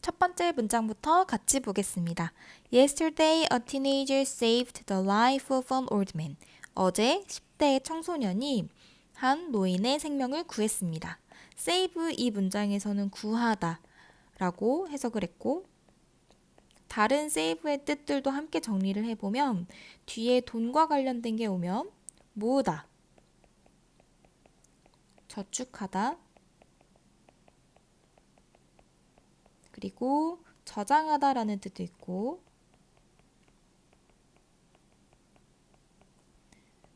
첫 번째 문장부터 같이 보겠습니다. Yesterday, a teenager saved the life of an old man. 어제 10대 청소년이 한 노인의 생명을 구했습니다. save 이 문장에서는 구하다 라고 해석을 했고 다른 save의 뜻들도 함께 정리를 해보면 뒤에 돈과 관련된 게 오면 모으다, 저축하다, 그리고 저장하다라는 뜻도 있고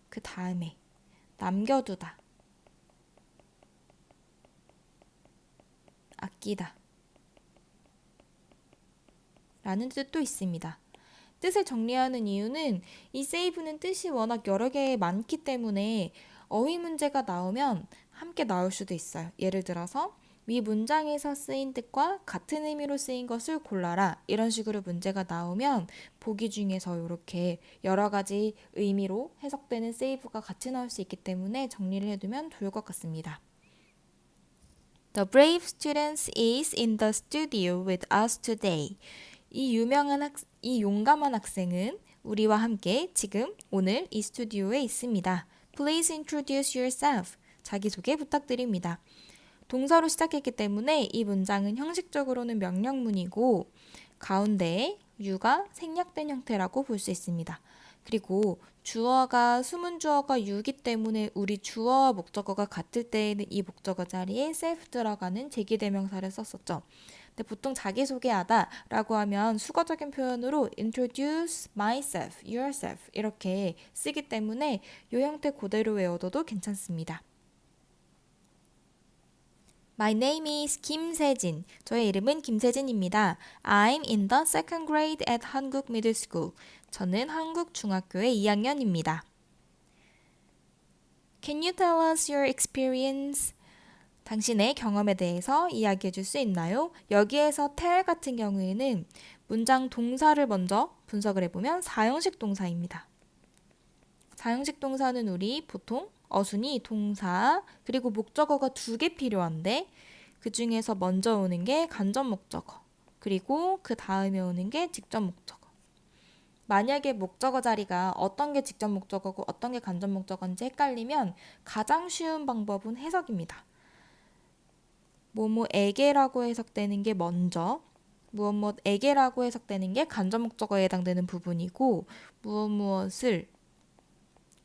그 다음에 남겨두다, 아끼다 라는 뜻도 있습니다. 뜻을 정리하는 이유는 이 save는 뜻이 워낙 여러 개 많기 때문에 어휘 문제가 나오면 함께 나올 수도 있어요. 예를 들어서 위 문장에서 쓰인 뜻과 같은 의미로 쓰인 것을 골라라 이런 식으로 문제가 나오면 보기 중에서 이렇게 여러 가지 의미로 해석되는 save가 같이 나올 수 있기 때문에 정리를 해두면 좋을 것 같습니다. The brave student is in the studio with us today. 이 용감한 학생은 우리와 함께 지금 오늘 이 스튜디오에 있습니다. Please introduce yourself. 자기소개 부탁드립니다. 동사로 시작했기 때문에 이 문장은 형식적으로는 명령문이고 가운데에 you가 생략된 형태라고 볼 수 있습니다. 그리고 주어가 수문주어가 you이기 때문에 우리 주어와 목적어가 같을 때에는 이 목적어 자리에 self 들어가는 제기대명사를 썼었죠. 근데 보통 자기소개하다 라고 하면 수거적인 표현으로 introduce myself, yourself 이렇게 쓰기 때문에 이 형태 그대로 외워둬도 괜찮습니다. My name is 김세진. 저의 이름은 김세진입니다. I'm in the second grade at 한국 Middle School. 저는 한국 중학교의 2학년입니다. Can you tell us your experience? 당신의 경험에 대해서 이야기해 줄 수 있나요? 여기에서 tell 같은 경우에는 문장 동사를 먼저 분석을 해보면 사형식 동사입니다. 사형식 동사는 우리 보통 어순이 동사 그리고 목적어가 2개 필요한데 그 중에서 먼저 오는 게 간접 목적어 그리고 그 다음에 오는 게 직접 목적어. 만약에 목적어 자리가 어떤 게 직접 목적어고 어떤 게 간접 목적어인지 헷갈리면 가장 쉬운 방법은 해석입니다. 뭐뭐에게라고 해석되는 게 먼저 무엇무엇에게라고 해석되는 게 간접 목적어에 해당되는 부분이고 무엇무엇을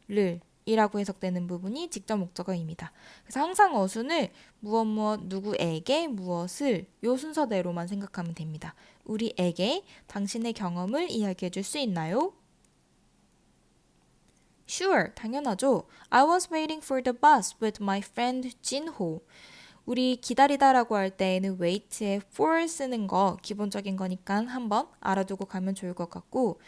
를 이라고 해석되는 부분이 직접 목적어입니다. 그래서 항상 어순을 무엇무엇 누구에게 무엇을 요 순서대로만 생각하면 됩니다. 우리에게 당신의 경험을 이야기해 줄 수 있나요? Sure, 당연하죠. I was waiting for the bus with my friend 진호. 우리 기다리다라고 할 때에는 wait에 for 쓰는 거 기본적인 거니까 한번 알아두고 가면 좋을 것 같고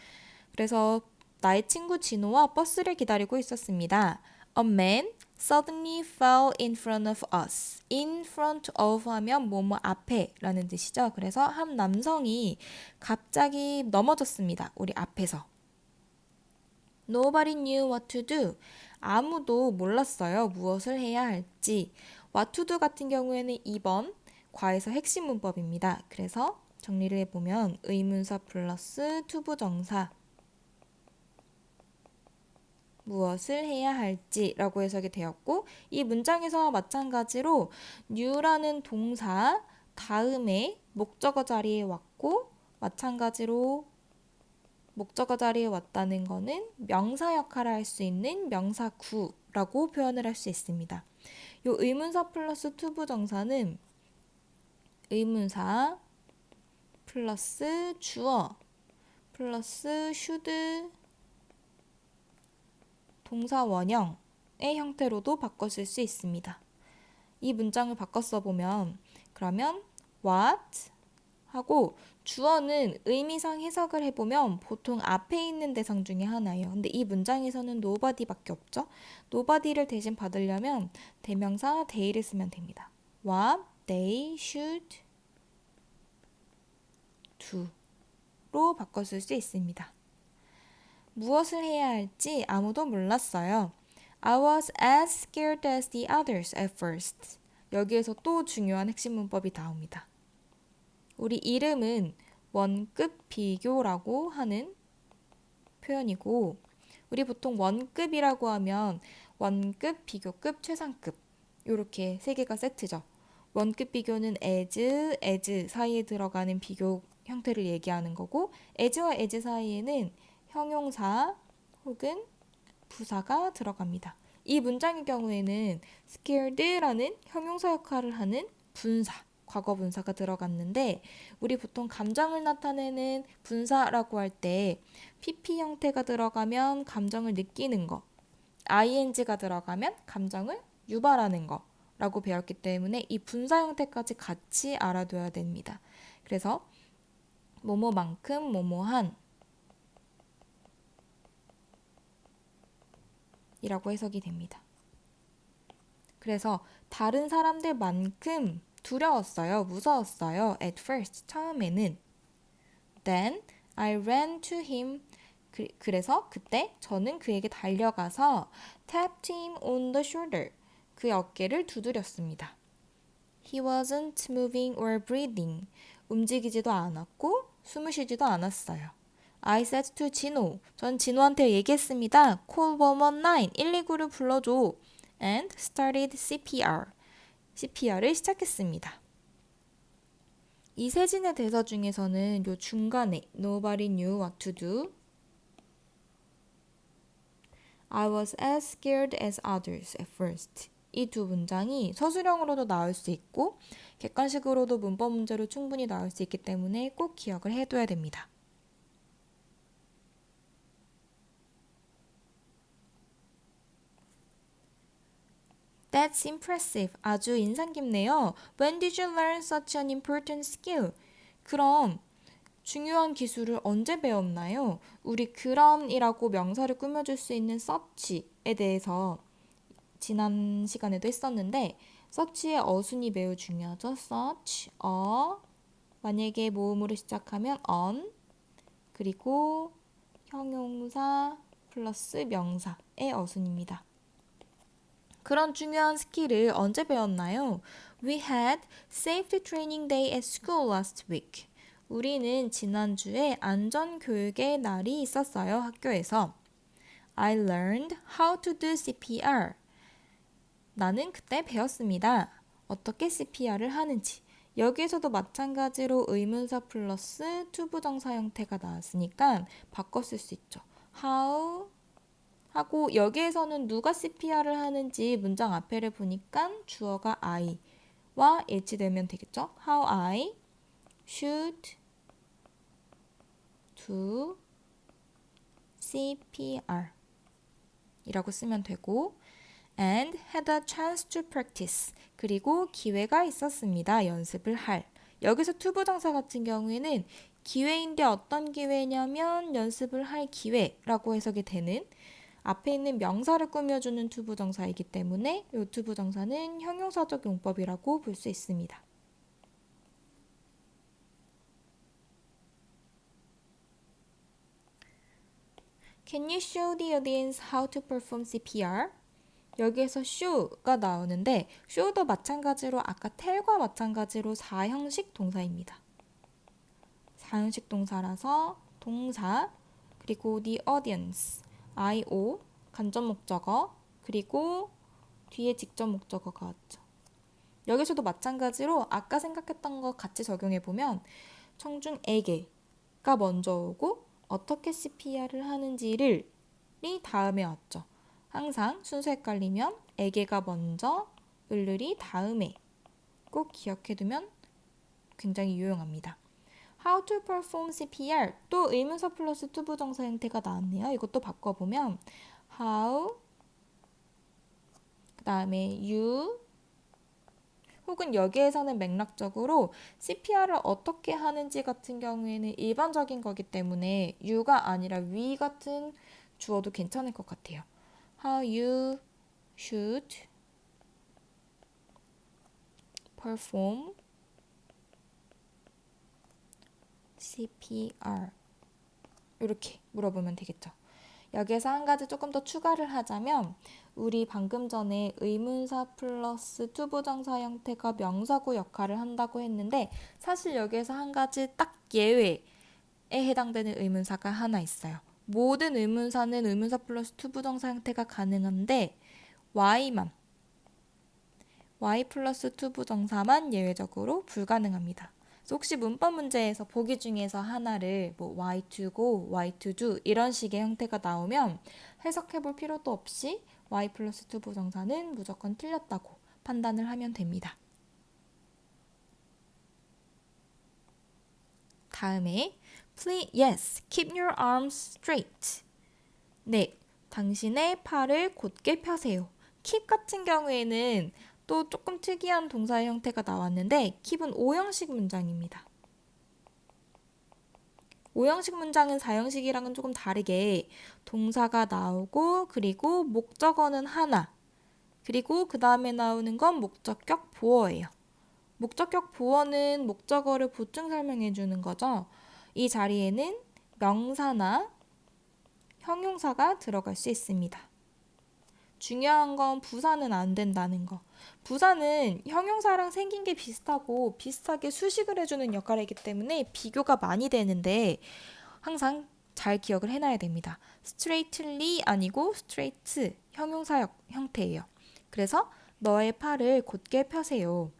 그래서 나의 친구 진호와 버스를 기다리고 있었습니다. A man suddenly fell in front of us. In front of 하면 뭐뭐 앞에 라는 뜻이죠. 그래서 한 남성이 갑자기 넘어졌습니다. 우리 앞에서. Nobody knew what to do. 아무도 몰랐어요. 무엇을 해야 할지. What to do 같은 경우에는 2번 과에서 핵심 문법입니다. 그래서 정리를 해보면 의문사 플러스 투부정사 무엇을 해야 할지라고 해석이 되었고 이 문장에서와 마찬가지로 new라는 동사 다음에 목적어 자리에 왔고 마찬가지로 목적어 자리에 왔다는 거는 명사 역할을 할 수 있는 명사구라고 표현을 할 수 있습니다. 이 의문사 플러스 투부정사는 의문사 플러스 주어 플러스 should 동사 원형의 형태로도 바꿔 쓸 수 있습니다. 이 문장을 바꿔 써보면 그러면 what 하고 주어는 의미상 해석을 해보면 보통 앞에 있는 대상 중에 하나예요. 근데 이 문장에서는 nobody밖에 없죠. nobody를 대신 받으려면 대명사 they를 쓰면 됩니다. What they should do로 바꿔 쓸 수 있습니다. 무엇을 해야 할지 아무도 몰랐어요. I was as scared as the others at first. 여기에서 또 중요한 핵심 문법이 나옵니다. 우리 이름은 원급 비교라고 하는 표현이고, 우리 보통 원급이라고 하면 원급, 비교급, 최상급 이렇게 세 개가 세트죠. 원급 비교는 as 사이에 들어가는 비교 형태를 얘기하는 거고, as와 as 사이에는 형용사 혹은 부사가 들어갑니다. 이 문장의 경우에는 scared라는 형용사 역할을 하는 분사, 과거 분사가 들어갔는데, 우리 보통 감정을 나타내는 분사라고 할 때 pp 형태가 들어가면 감정을 느끼는 거, ing가 들어가면 감정을 유발하는 거라고 배웠기 때문에 이 분사 형태까지 같이 알아둬야 됩니다. 그래서 뭐뭐만큼 뭐뭐한 이라고 해석이 됩니다. 그래서 다른 사람들만큼 두려웠어요. 무서웠어요. At first, 처음에는. Then I ran to him. 그래서 그때 저는 그에게 달려가서 tapped him on the shoulder. 그의 어깨를 두드렸습니다. He wasn't moving or breathing. 움직이지도 않았고 숨을 쉬지도 않았어요. I said to 진호. 전 진호한테 얘기했습니다. Call 119. 119를 불러줘. And started CPR. CPR을 시작했습니다. 이 세진의 대사 중에서는 요 중간에 Nobody knew what to do. I was as scared as others at first. 이 두 문장이 서술형으로도 나올 수 있고 객관식으로도 문법 문제로 충분히 나올 수 있기 때문에 꼭 기억을 해둬야 됩니다. That's impressive. 아주 인상 깊네요. When did you learn such an important skill? 그럼 중요한 기술을 언제 배웠나요? 우리 그럼이라고 명사를 꾸며줄 수 있는 such에 대해서 지난 시간에도 했었는데 such의 어순이 매우 중요하죠. such, 만약에 모음으로 시작하면 on, 그리고 형용사 플러스 명사의 어순입니다. 그런 중요한 스킬을 언제 배웠나요? We had safety training day at school last week. 우리는 지난주에 안전교육의 날이 있었어요, 학교에서. I learned how to do CPR. 나는 그때 배웠습니다. 어떻게 CPR을 하는지. 여기에서도 마찬가지로 의문사 플러스 투부정사 형태가 나왔으니까 바꿔 쓸 수 있죠. How 하고 여기에서는 누가 CPR을 하는지 문장 앞에를 보니까 주어가 I와 일치되면 되겠죠. How I should do CPR 이라고 쓰면 되고 and had a chance to practice 그리고 기회가 있었습니다. 연습을 할. 여기서 투부정사 같은 경우에는 기회인데 어떤 기회냐면 연습을 할 기회라고 해석이 되는 앞에 있는 명사를 꾸며주는 투부정사이기 때문에 이 투부정사는 형용사적 용법이라고 볼 수 있습니다. Can you show the audience how to perform CPR? 여기에서 show가 나오는데 show도 마찬가지로 아까 tell과 마찬가지로 4형식 동사입니다. 4형식 동사라서 동사 그리고 the audience IO 간접 목적어 그리고 뒤에 직접 목적어가 왔죠. 여기서도 마찬가지로 아까 생각했던 거 같이 적용해 보면 청중에게가 먼저 오고 어떻게 CPR을 하는지를 다음에 왔죠. 항상 순서 헷갈리면 에게가 먼저 을을이 다음에 꼭 기억해두면 굉장히 유용합니다. How to perform CPR 또 의문사 플러스 투부정사 형태가 나왔네요. 이것도 바꿔보면 how 그 다음에 you 혹은 여기에서는 맥락적으로 CPR을 어떻게 하는지 같은 경우에는 일반적인 거기 때문에 you가 아니라 we 같은 주어도 괜찮을 것 같아요. How you should perform CPR 이렇게 물어보면 되겠죠. 여기에서 한 가지 조금 더 추가를 하자면 우리 방금 전에 의문사 플러스 투부정사 형태가 명사구 역할을 한다고 했는데 사실 여기에서 한 가지 딱 예외에 해당되는 의문사가 하나 있어요. 모든 의문사는 의문사 플러스 투부정사 형태가 가능한데 Y만, Y 플러스 투부정사만 예외적으로 불가능합니다. 그래서 혹시 문법 문제에서 보기 중에서 하나를 뭐 Y to go, Y to do 이런 식의 형태가 나오면 해석해 볼 필요도 없이 Y 플러스 투부정사는 무조건 틀렸다고 판단을 하면 됩니다. 다음에 yes, keep your arms straight. 네, 당신의 팔을 곧게 펴세요. keep 같은 경우에는 또 조금 특이한 동사의 형태가 나왔는데 keep은 5형식 문장입니다. 5형식 문장은 4형식이랑은 조금 다르게 동사가 나오고 그리고 목적어는 하나 그리고 그 다음에 나오는 건 목적격 보어예요. 목적격 보어는 목적어를 보충 설명해 주는 거죠. 이 자리에는 명사나 형용사가 들어갈 수 있습니다. 중요한 건 부사는 안 된다는 거. 부사는 형용사랑 생긴 게 비슷하고 비슷하게 수식을 해주는 역할이기 때문에 비교가 많이 되는데 항상 잘 기억을 해놔야 됩니다. straightly 아니고 straight 형용사 형태예요. 그래서 너의 팔을 곧게 펴세요.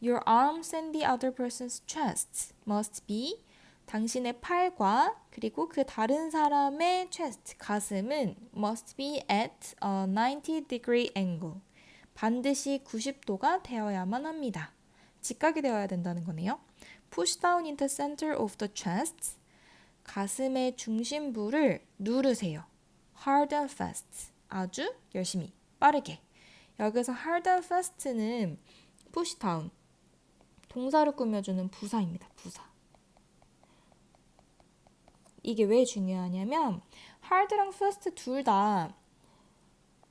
Your arms and the other person's chest must be 당신의 팔과 그리고 그 다른 사람의 chest, 가슴은 must be at a 90-degree angle. 반드시 90도가 되어야만 합니다. 직각이 되어야 된다는 거네요. Push down in the center of the chest. 가슴의 중심부를 누르세요. Hard and fast. 아주 열심히, 빠르게. 여기서 hard and fast는 push down. 동사를 꾸며주는 부사입니다. 부사. 이게 왜 중요하냐면 hard랑 fast 둘 다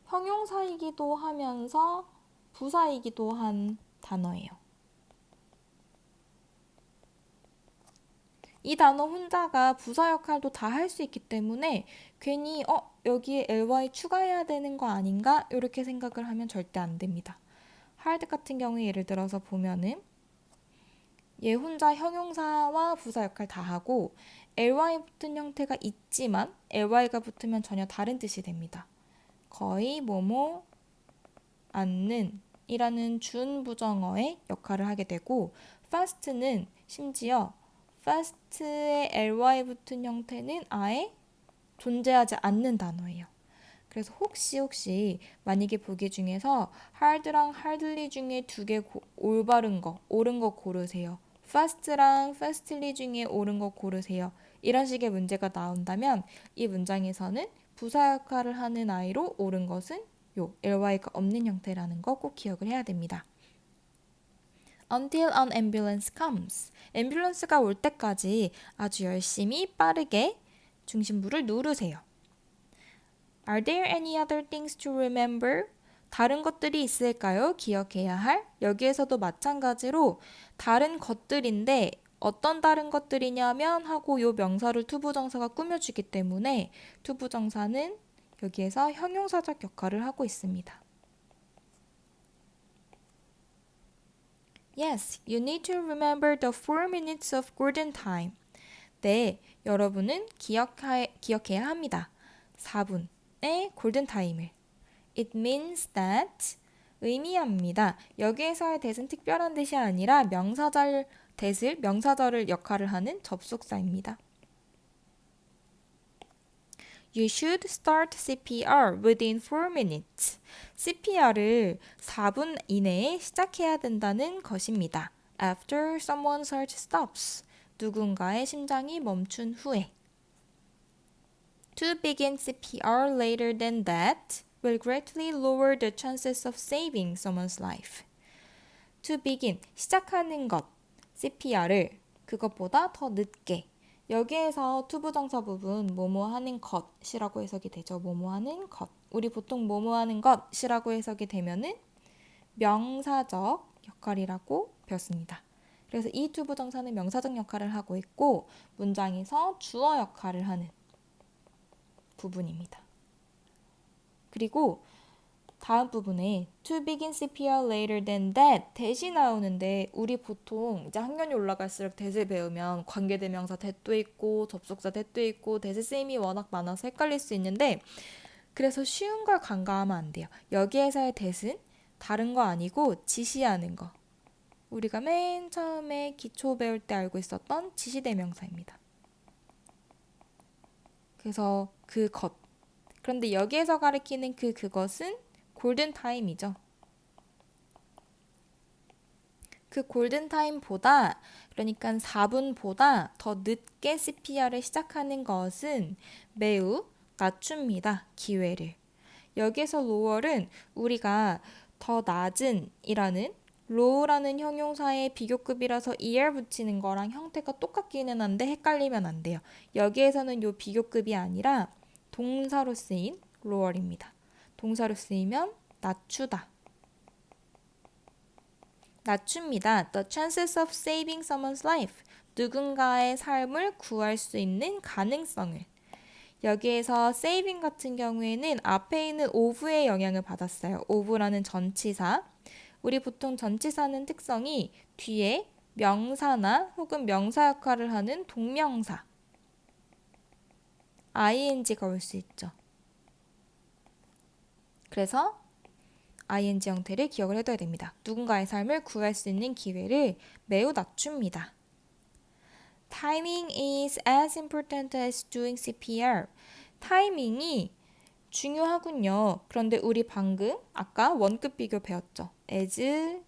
형용사이기도 하면서 부사이기도 한 단어예요. 이 단어 혼자가 부사 역할도 다 할 수 있기 때문에 괜히 여기에 ly 추가해야 되는 거 아닌가? 이렇게 생각을 하면 절대 안 됩니다. hard 같은 경우에 예를 들어서 보면은 얘 혼자 형용사와 부사 역할 다 하고 ly 붙은 형태가 있지만 ly가 붙으면 전혀 다른 뜻이 됩니다. 거의 뭐뭐 않는 이라는 준부정어의 역할을 하게 되고 fast는 심지어 fast의 ly 붙은 형태는 아예 존재하지 않는 단어예요. 그래서 혹시 만약에 보기 중에서 hard랑 hardly 중에 두 개 올바른 거, 옳은 거 고르세요. fast랑 fastly 중에 옳은 거 고르세요. 이런 식의 문제가 나온다면 이 문장에서는 부사 역할을 하는 아이로 옳은 것은 요 ly가 없는 형태라는 거 꼭 기억을 해야 됩니다. Until an ambulance comes. 앰뷸런스가 올 때까지 아주 열심히 빠르게 중심부를 누르세요. Are there any other things to remember? 다른 것들이 있을까요? 기억해야 할? 여기에서도 마찬가지로 다른 것들인데 어떤 다른 것들이냐면 하고 요 명사를 투부정사가 꾸며주기 때문에 투부정사는 여기에서 형용사적 역할을 하고 있습니다. Yes, you need to remember the 4 minutes of golden time. 네, 여러분은 기억해야 합니다. 4분의 골든타임을. It means that 의미합니다. 여기에서의 that은 특별한 뜻이 아니라 명사절 역할을 하는 접속사입니다. You should start CPR within 4 minutes. CPR을 4분 이내에 시작해야 된다는 것입니다. After someone's heart stops. 누군가의 심장이 멈춘 후에. To begin CPR later than that will greatly lower the chances of saving someone's life. To begin, 시작하는 것, CPR을 그것보다 더 늦게. 여기에서 투부정사 부분 뭐뭐 하는 것이라고 해석이 되죠. 뭐뭐 하는 것. 우리 보통 뭐뭐 하는 것이라고 해석이 되면은 명사적 역할이라고 배웠습니다. 그래서 이 투부정사는 명사적 역할을 하고 있고 문장에서 주어 역할을 하는 부분입니다. 그리고 다음 부분에 to begin CPR later than that that이 나오는데 우리 보통 이제 학년이 올라갈수록 that을 배우면 관계대명사 that도 있고 접속사 that도 있고 that의 쓰임이 워낙 많아서 헷갈릴 수 있는데 그래서 쉬운 걸 간과하면 안 돼요. 여기에서의 that은 다른 거 아니고 지시하는 거. 우리가 맨 처음에 기초 배울 때 알고 있었던 지시대명사입니다. 그래서 그것. 그런데 여기에서 가리키는 그것은 골든타임이죠. 그 골든타임보다 그러니까 4분보다 더 늦게 CPR을 시작하는 것은 매우 낮춥니다. 기회를. 여기에서 lower은 우리가 더 낮은 이라는 low라는 형용사의 비교급이라서 er 붙이는 거랑 형태가 똑같기는 한데 헷갈리면 안 돼요. 여기에서는 요 비교급이 아니라 동사로 쓰인 lower입니다. 동사로 쓰이면 낮추다. 낮춥니다. The chances of saving someone's life. 누군가의 삶을 구할 수 있는 가능성을. 여기에서 saving 같은 경우에는 앞에 있는 of의 영향을 받았어요. of라는 전치사. 우리 보통 전치사는 특성이 뒤에 명사나 혹은 명사 역할을 하는 동명사 ing가 올 수 있죠. 그래서 ing 형태를 기억을 해둬야 됩니다. 누군가의 삶을 구할 수 있는 기회를 매우 낮춥니다. Timing is as important as doing CPR. 타이밍이 중요하군요. 그런데 우리 방금 아까 원급 비교 배웠죠. as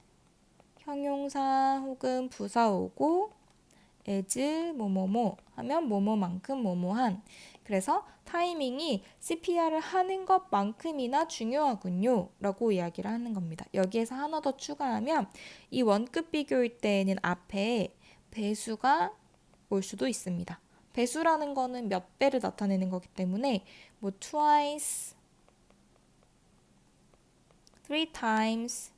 형용사 혹은 부사 오고 as 뭐뭐뭐 하면 뭐뭐만큼 뭐뭐한. 그래서 타이밍이 CPR을 하는 것만큼이나 중요하군요 라고 이야기를 하는 겁니다. 여기에서 하나 더 추가하면 이 원급 비교일 때에는 앞에 배수가 올 수도 있습니다. 배수라는 거는 몇 배를 나타내는 거기 때문에 뭐 twice, three times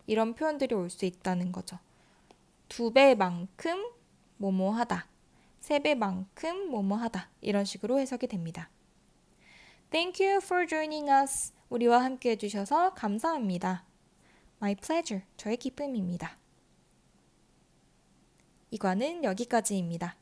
이런 표현들이 올 수 있다는 거죠. 2배만큼 뭐뭐 하다. 3배만큼 뭐뭐 하다. 이런 식으로 해석이 됩니다. Thank you for joining us. 우리와 함께 해주셔서 감사합니다. My pleasure. 저의 기쁨입니다. 이과는 여기까지입니다.